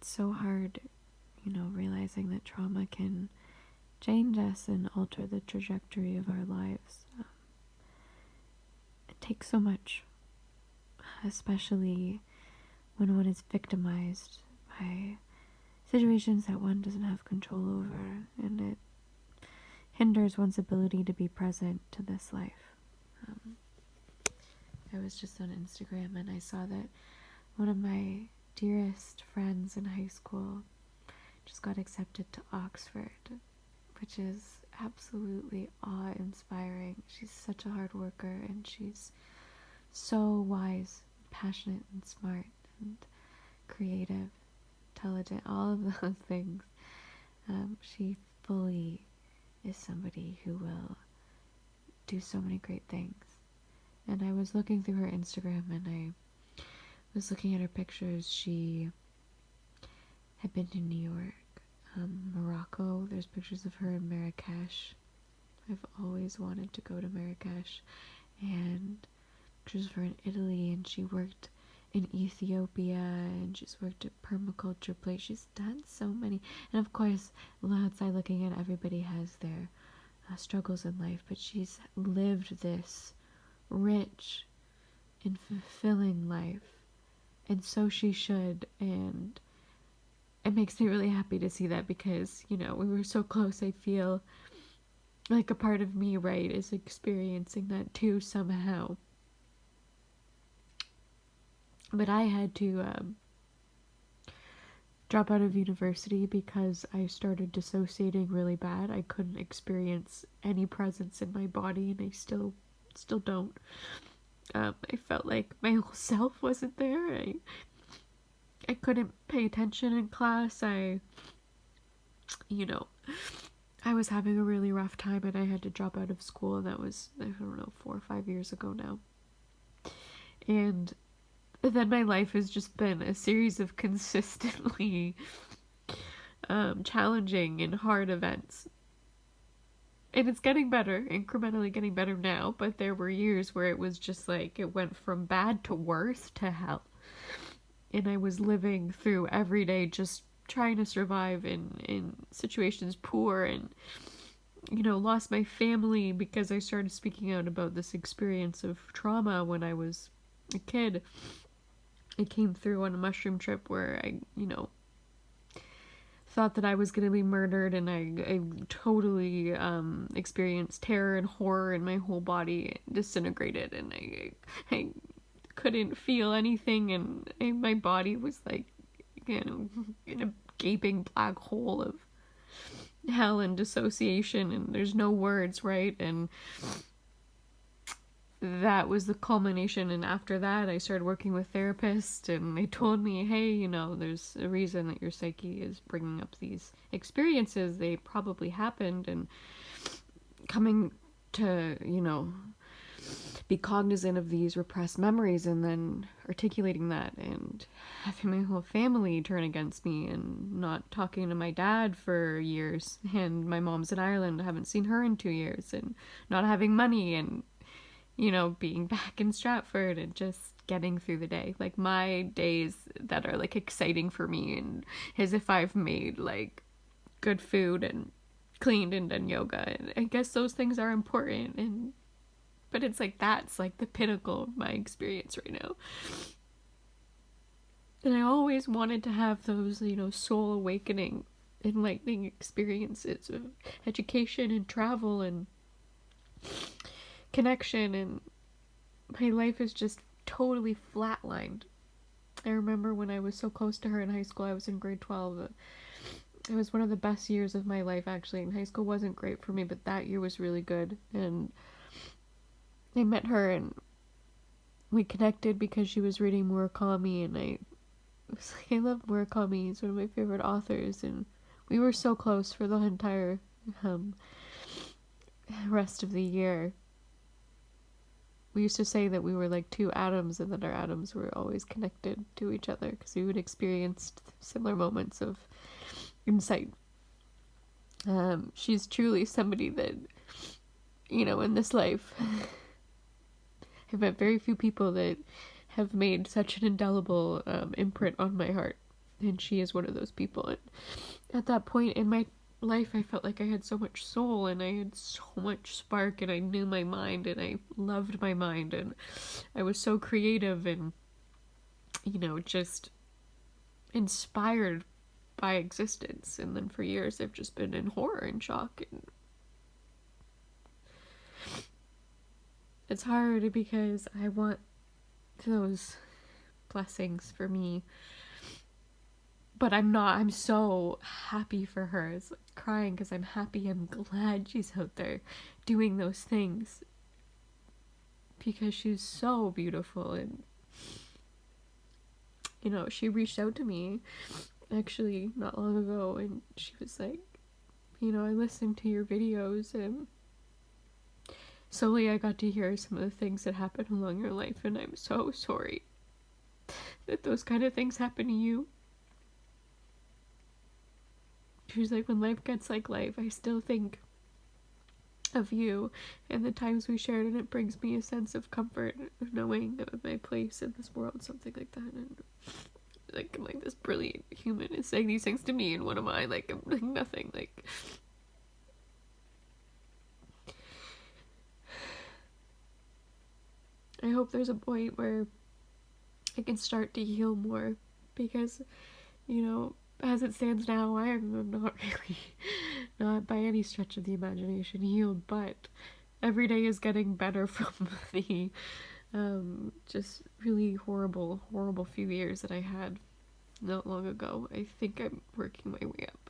it's so hard, realizing that trauma can change us and alter the trajectory of our lives. It takes so much, especially when one is victimized by situations that one doesn't have control over, and it hinders one's ability to be present to this life. I was just on Instagram and I saw that one of my dearest friends in high school just got accepted to Oxford, which is absolutely awe-inspiring. She's such a hard worker, and she's so wise, passionate, and smart, and creative, intelligent, all of those things. She fully is somebody who will do so many great things. And I was looking through her Instagram, and I was looking at her pictures. She had been to New York, Morocco. There's pictures of her in Marrakesh. I've always wanted to go to Marrakesh. And pictures of her in Italy, and she worked in Ethiopia, and she's worked at permaculture place. She's done so many. And of course, outside looking in, everybody has their struggles in life, but she's lived this rich and fulfilling life, and so she should. And it makes me really happy to see that, because we were so close. I feel like a part of me, right, is experiencing that too somehow. But I had to drop out of university because I started dissociating really bad. I couldn't experience any presence in my body, and I still don't. I felt like my whole self wasn't there. I couldn't pay attention in class. I was having a really rough time, and I had to drop out of school, and that was, I don't know, 4 or 5 years ago now. And then my life has just been a series of consistently challenging and hard events. And it's getting better, incrementally getting better now, but there were years where it was just like, it went from bad to worse to hell. And I was living through every day just trying to survive in situations poor, and lost my family because I started speaking out about this experience of trauma when I was a kid. I came through on a mushroom trip where I, thought that I was going to be murdered, and I totally experienced terror and horror, and my whole body disintegrated, and I couldn't feel anything, and my body was like, in a gaping black hole of hell and dissociation, and there's no words, right? And that was the culmination. And after that, I started working with therapists, and they told me, hey, there's a reason that your psyche is bringing up these experiences. They probably happened, and coming to, be cognizant of these repressed memories, and then articulating that, and having my whole family turn against me, and not talking to my dad for years, and my mom's in Ireland, I haven't seen her in 2 years, and not having money, and being back in Stratford, and just getting through the day. Like, my days that are like exciting for me, and as if I've made like good food and cleaned and done yoga, and I guess those things are important, but it's like, that's like the pinnacle of my experience right now. And I always wanted to have those, soul awakening, enlightening experiences of education and travel and connection, and my life is just totally flatlined. I remember when I was so close to her in high school. I was in grade 12. It was one of the best years of my life, actually. And high school wasn't great for me, but that year was really good. And I met her, and we connected because she was reading Murakami, and I was like, I love Murakami. He's one of my favorite authors, and we were so close for the entire rest of the year. We used to say that we were like two atoms, and that our atoms were always connected to each other, because we would experience similar moments of insight. She's truly somebody that, in this life, I've met very few people that have made such an indelible imprint on my heart. And she is one of those people. And at that point in my life, I felt like I had so much soul and I had so much spark, and I knew my mind and I loved my mind, and I was so creative and, just inspired by existence. And then for years, I've just been in horror and shock. And it's hard because I want those blessings for me, but I'm not. I'm so happy for her. It's like crying because I'm happy. I'm glad she's out there doing those things because she's so beautiful. And she reached out to me actually not long ago, and she was like, I listened to your videos, and slowly I got to hear some of the things that happened along your life, and I'm so sorry that those kind of things happen to you. She was like, when life gets like life, I still think of you and the times we shared, and it brings me a sense of comfort of knowing my place in this world, something like that. And like, I'm like, this brilliant human is saying these things to me, and what am I? Like, I'm like nothing. Like, I hope there's a point where I can start to heal more, because, as it stands now, I am not really, not by any stretch of the imagination healed, but every day is getting better from the just really horrible few years that I had not long ago. I think I'm working my way up.